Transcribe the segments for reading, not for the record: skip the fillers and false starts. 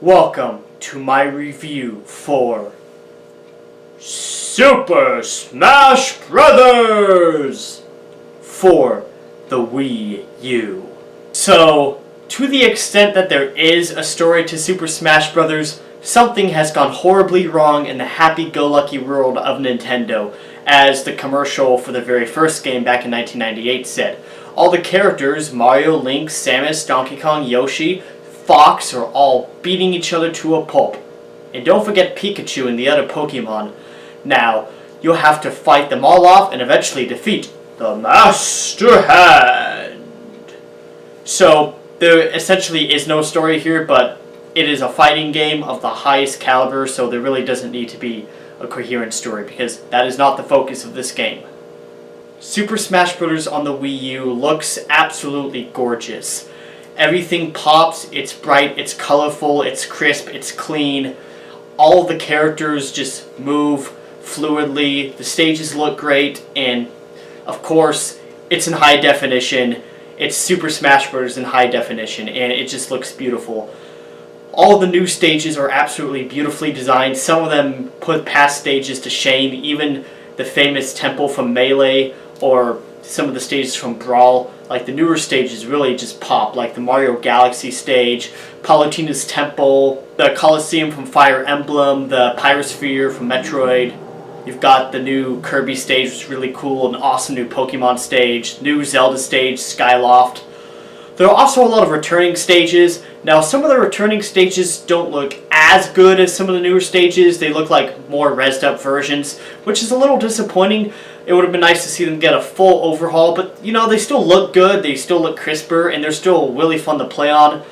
Welcome to my review for Super Smash Brothers for the Wii U. So, to the extent that there is a story to Super Smash Brothers, something has gone horribly wrong in the happy-go-lucky world of Nintendo, as the commercial for the very first game back in 1998 said. All the characters, Mario, Link, Samus, Donkey Kong, Yoshi, Fox, are all beating each other to a pulp. And don't forget Pikachu and the other Pokemon. Now, you'll have to fight them all off and eventually defeat the Master Hand. So, there essentially is no story here, but it is a fighting game of the highest caliber, so there really doesn't need to be a coherent story, because that is not the focus of this game. Super Smash Bros. On the Wii U looks absolutely gorgeous. Everything pops, it's bright, it's colorful, it's crisp, it's clean. All of the characters just move fluidly, the stages look great, and of course, it's in high definition. It's Super Smash Bros. In high definition, and it just looks beautiful. All of the new stages are absolutely beautifully designed. Some of them put past stages to shame, even the famous temple from Melee, or some of the stages from Brawl. Like, the newer stages really just pop, like the Mario Galaxy stage, Palutena's Temple, the Colosseum from Fire Emblem, the Pyrosphere from Metroid. You've got the new Kirby stage, which is really cool, an awesome new Pokemon stage, new Zelda stage, Skyloft. There are also a lot of returning stages. Now, some of the returning stages don't look as good as some of the newer stages. They look like more rezzed up versions, which is a little disappointing. It would have been nice to see them get a full overhaul, but you know, they still look good, they still look crisper, and they're still really fun to play on.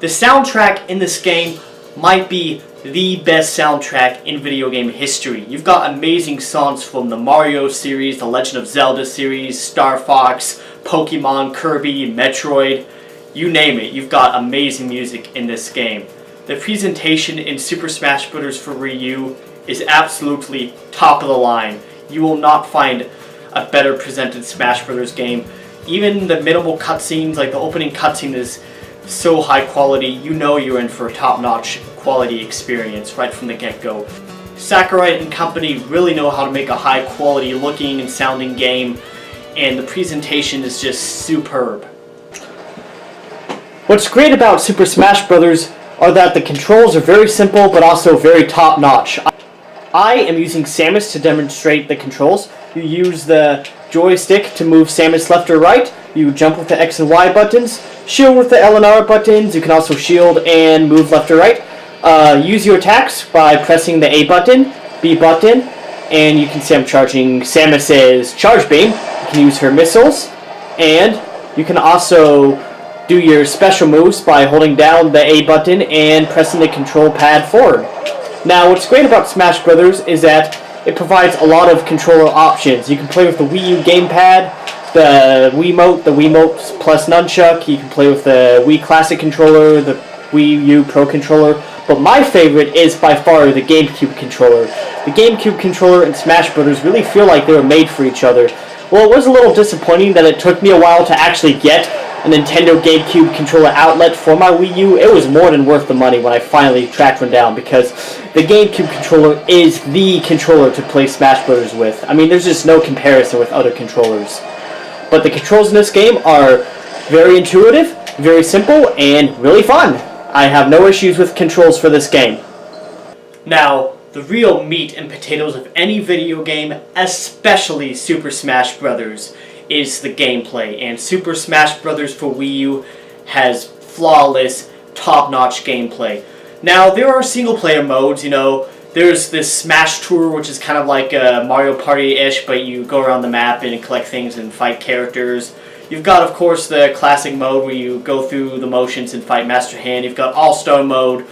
The soundtrack in this game might be the best soundtrack in video game history. You've got amazing songs from the Mario series, the Legend of Zelda series, Star Fox, Pokemon, Kirby, Metroid, you name it. You've got amazing music in this game. The presentation in Super Smash Bros. For Wii U is absolutely top of the line. You will not find a better presented Smash Bros. Game. Even the minimal cutscenes, like the opening cutscene, is so high quality. You know you're in for a top-notch quality experience right from the get-go. Sakurai and company really know how to make a high-quality looking and sounding game, and the presentation is just superb. What's great about Super Smash Bros. Are that the controls are very simple but also very top-notch. I am using Samus to demonstrate the controls. You use the joystick to move Samus left or right. You jump with the X and Y buttons. Shield with the L and R buttons. You can also shield and move left or right. Use your attacks by pressing the A button, B button, and you can see I'm charging Samus's Charge Beam. You can use her missiles, and you can also do your special moves by holding down the A button and pressing the control pad forward. Now, what's great about Smash Brothers is that it provides a lot of controller options. You can play with the Wii U gamepad, the Wiimote plus Nunchuck. You can play with the Wii Classic controller, the Wii U Pro controller. But my favorite is by far the GameCube controller. The GameCube controller and Smash Brothers really feel like they were made for each other. Well, it was a little disappointing that it took me a while to actually get a Nintendo GameCube controller outlet for my Wii U. It was more than worth the money when I finally tracked one down, because the GameCube controller is the controller to play Smash Bros. With. I mean, there's just no comparison with other controllers. But the controls in this game are very intuitive, very simple, and really fun. I have no issues with controls for this game. Now, the real meat and potatoes of any video game, especially Super Smash Bros., is the gameplay, and Super Smash Bros. For Wii U has flawless, top-notch gameplay. Now, there are single-player modes, you know. There's this Smash Tour, which is kind of like a Mario Party-ish, but you go around the map and collect things and fight characters. You've got, of course, the classic mode where you go through the motions and fight Master Hand. You've got All-Star mode.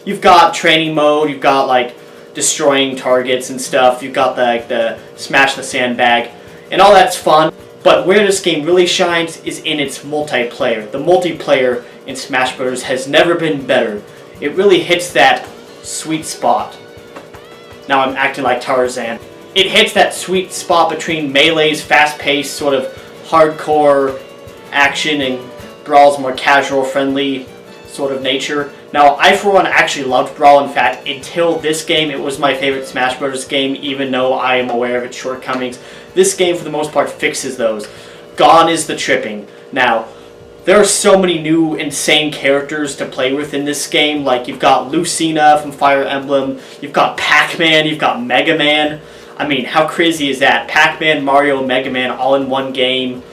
You've got training mode. You've got, like, destroying targets and stuff. You've got, the Smash the Sandbag. And all that's fun. But where this game really shines is in its multiplayer. The multiplayer in Smash Bros. Has never been better. It really hits that sweet spot. Now I'm acting like Tarzan. It hits that sweet spot between Melee's fast-paced, sort of hardcore action and Brawl's more casual, friendly sort of nature. Now, I for one actually loved Brawl. In fact, until this game, it was my favorite Smash Bros. Game, even though I am aware of its shortcomings. This game, for the most part, fixes those. Gone is the tripping. Now, there are so many new insane characters to play with in this game. Like, you've got Lucina from Fire Emblem, you've got Pac-Man, you've got Mega Man. I mean, how crazy is that? Pac-Man, Mario, Mega Man all in one game.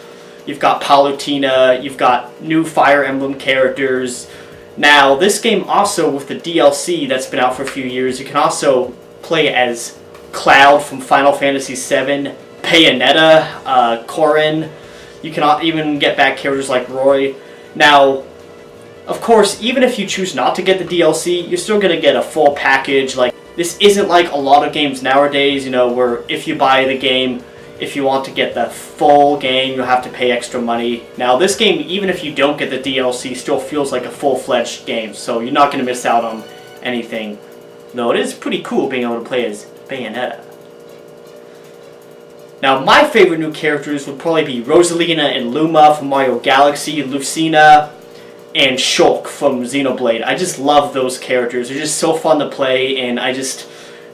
You've got Palutena, you've got new Fire Emblem characters. Now, this game also, with the DLC that's been out for a few years, you can also play as Cloud from Final Fantasy VII, Bayonetta, Corrin. You can even get back characters like Roy. Now, of course, even if you choose not to get the DLC, you're still going to get a full package. Like, this isn't like a lot of games nowadays, you know, where if you buy the game, if you want to get the full game, you'll have to pay extra money. Now, this game, even if you don't get the DLC, still feels like a full-fledged game, so you're not going to miss out on anything. Though it is pretty cool being able to play as Bayonetta. Now, my favorite new characters would probably be Rosalina and Luma from Mario Galaxy, Lucina, and Shulk from Xenoblade. I just love those characters. They're just so fun to play, and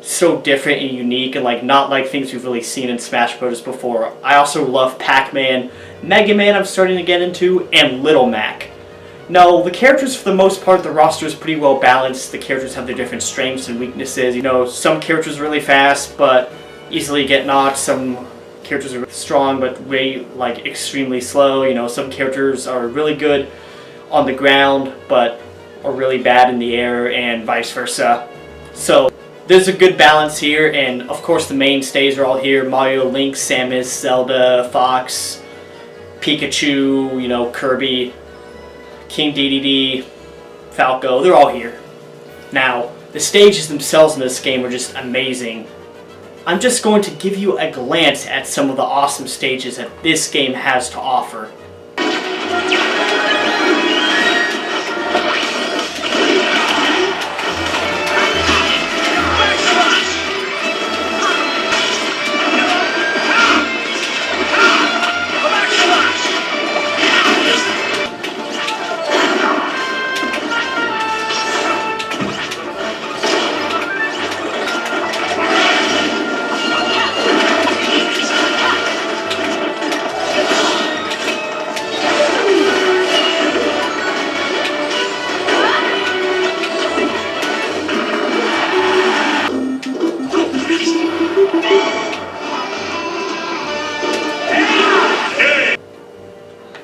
so different and unique, and like not like things we've really seen in Smash Bros. Before. I also love Pac-Man, Mega Man I'm starting to get into, and Little Mac. No, the characters, for the most part, the roster is pretty well balanced. The characters have their different strengths and weaknesses. You know, some characters are really fast, but easily get knocked. Some characters are strong, but like extremely slow. You know, some characters are really good on the ground, but are really bad in the air, and vice versa. So there's a good balance here, and of course the mainstays are all here. Mario, Link, Samus, Zelda, Fox, Pikachu, you know, Kirby, King Dedede, Falco, they're all here. Now, the stages themselves in this game are just amazing. I'm just going to give you a glance at some of the awesome stages that this game has to offer.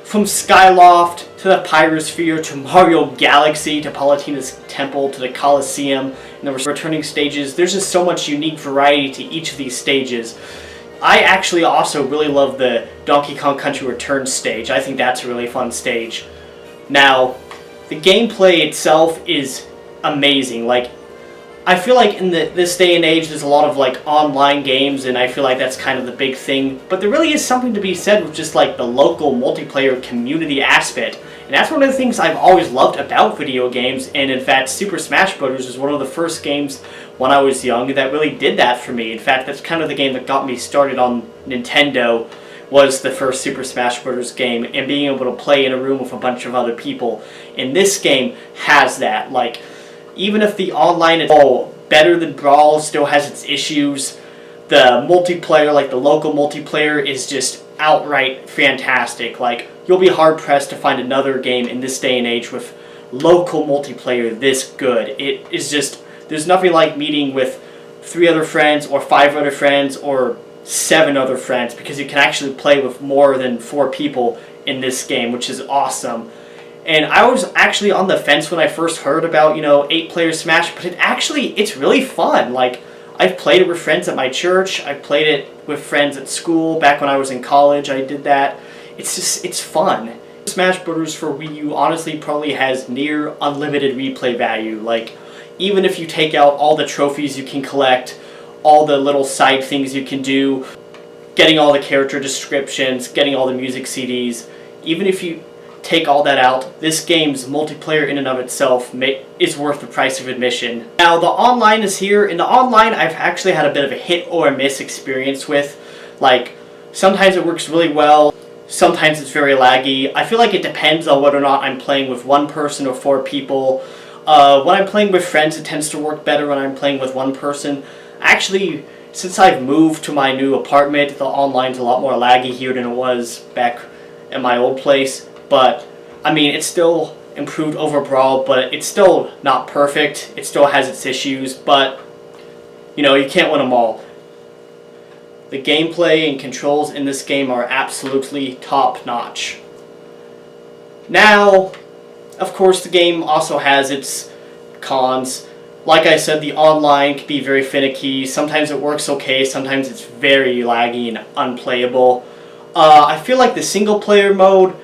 From Skyloft, to the Pyrosphere, to Mario Galaxy, to Palutena's Temple, to the Colosseum, and the returning stages, there's just so much unique variety to each of these stages. I actually also really love the Donkey Kong Country Returns stage. I think that's a really fun stage. Now, the gameplay itself is amazing. Like, I feel like in this day and age, there's a lot of like online games, and I feel like that's kind of the big thing. But there really is something to be said with just like the local multiplayer community aspect. And that's one of the things I've always loved about video games. And in fact, Super Smash Bros. Was one of the first games when I was young that really did that for me. In fact, that's kind of the game that got me started on Nintendo, was the first Super Smash Bros. Game, and being able to play in a room with a bunch of other people. And this game has that. Like, even if the online is better than Brawl, still has its issues, the multiplayer, like the local multiplayer, is just outright fantastic. Like, you'll be hard-pressed to find another game in this day and age with local multiplayer this good. It is just, there's nothing like meeting with 3 other friends, or 5 other friends, or 7 other friends, because you can actually play with more than 4 people in this game, which is awesome. And I was actually on the fence when I first heard about, 8-player Smash, but it's really fun. Like, I've played it with friends at my church, I've played it with friends at school, back when I was in college I did that. It's fun. Smash Bros. For Wii U honestly probably has near unlimited replay value. Like, even if you take out all the trophies you can collect, all the little side things you can do, getting all the character descriptions, getting all the music CDs, even if you take all that out, this game's multiplayer in and of itself is worth the price of admission. Now, the online is here. In the online, I've actually had a bit of a hit or a miss experience with. Like, sometimes it works really well, sometimes it's very laggy. I feel like it depends on whether or not I'm playing with 1 person or 4 people. When I'm playing with friends, it tends to work better when I'm playing with one person. Actually, since I've moved to my new apartment, the online's a lot more laggy here than it was back at my old place. But, I mean, it's still improved over Brawl, but it's still not perfect. It still has its issues, but, you know, you can't win them all. The gameplay and controls in this game are absolutely top-notch. Now, of course, the game also has its cons. Like I said, the online can be very finicky. Sometimes it works okay, sometimes it's very laggy and unplayable. I feel like the single-player mode,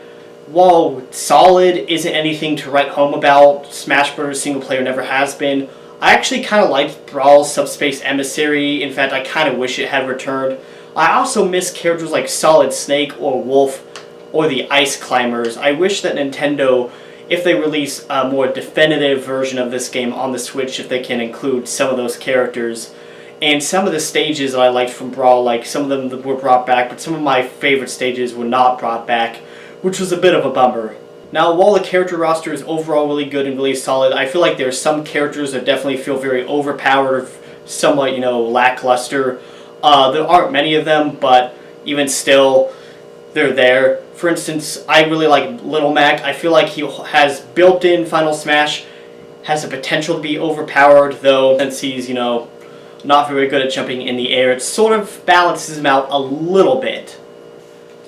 while solid, isn't anything to write home about. Smash Bros. Single player never has been. I actually kind of liked Brawl's Subspace Emissary. In fact, I kind of wish it had returned. I also miss characters like Solid Snake or Wolf or the Ice Climbers. I wish that Nintendo, if they release a more definitive version of this game on the Switch, if they can include some of those characters. And some of the stages that I liked from Brawl, like some of them were brought back, but some of my favorite stages were not brought back, which was a bit of a bummer. Now, while the character roster is overall really good and really solid, I feel like there are some characters that definitely feel very overpowered, somewhat, you know, lackluster. There aren't many of them, but even still, they're there. For instance, I really like Little Mac. I feel like he has built-in Final Smash, has the potential to be overpowered, though, since he's, you know, not very good at jumping in the air, it sort of balances him out a little bit.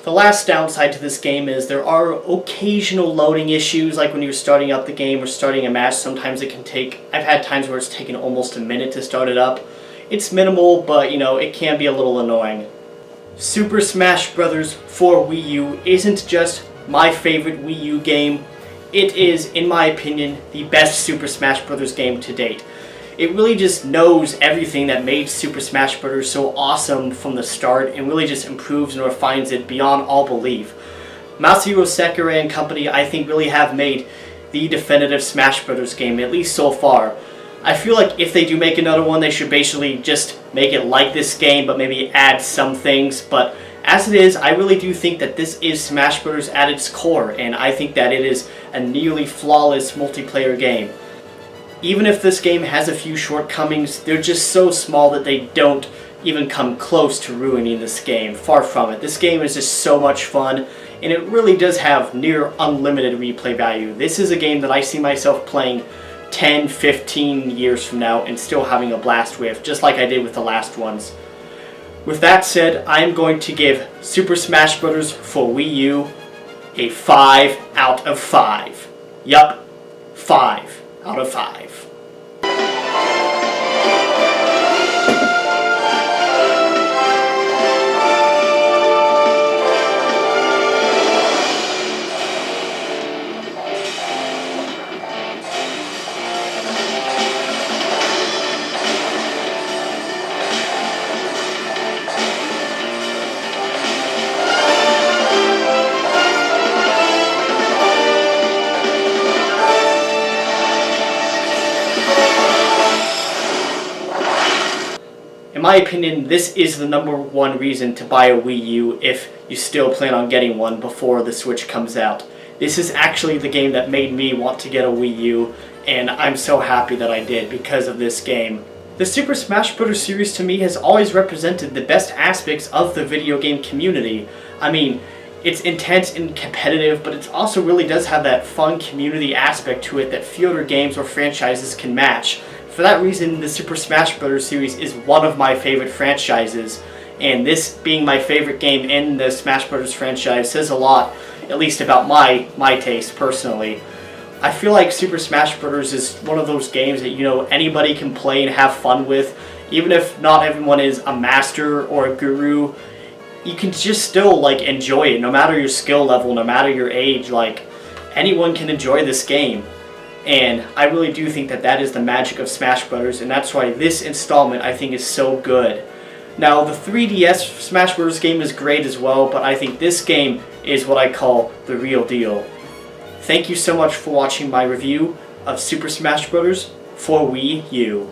The last downside to this game is there are occasional loading issues, like when you're starting up the game or starting a match. Sometimes it can take, I've had times where it's taken almost a minute to start it up. It's minimal, but, you know, it can be a little annoying. Super Smash Bros. For Wii U isn't just my favorite Wii U game. It is, in my opinion, the best Super Smash Bros. Game to date. It really just knows everything that made Super Smash Bros. So awesome from the start and really just improves and refines it beyond all belief. Masahiro Sakurai and company, I think, really have made the definitive Smash Bros. Game, at least so far. I feel like if they do make another one, they should basically just make it like this game, but maybe add some things. But as it is, I really do think that this is Smash Bros. At its core, and I think that it is a nearly flawless multiplayer game. Even if this game has a few shortcomings, they're just so small that they don't even come close to ruining this game. Far from it. This game is just so much fun, and it really does have near unlimited replay value. This is a game that I see myself playing 10, 15 years from now and still having a blast with, just like I did with the last ones. With that said, I'm going to give Super Smash Bros. For Wii U a 5 out of 5. Yup, 5 out of 5. In my opinion, this is the #1 reason to buy a Wii U if you still plan on getting one before the Switch comes out. This is actually the game that made me want to get a Wii U, and I'm so happy that I did because of this game. The Super Smash Bros. Series to me has always represented the best aspects of the video game community. I mean, it's intense and competitive, but it also really does have that fun community aspect to it that few other games or franchises can match. For that reason, the Super Smash Bros. Series is one of my favorite franchises, and this being my favorite game in the Smash Bros. Franchise says a lot, at least about my taste personally. I feel like Super Smash Bros. Is one of those games that, you know, anybody can play and have fun with. Even if not everyone is a master or a guru, you can just still, like, enjoy it, no matter your skill level, no matter your age. Like, anyone can enjoy this game. And I really do think that that is the magic of Smash Bros. And that's why this installment, I think, is so good. Now, the 3DS Smash Bros. Game is great as well, but I think this game is what I call the real deal. Thank you so much for watching my review of Super Smash Bros. For Wii U.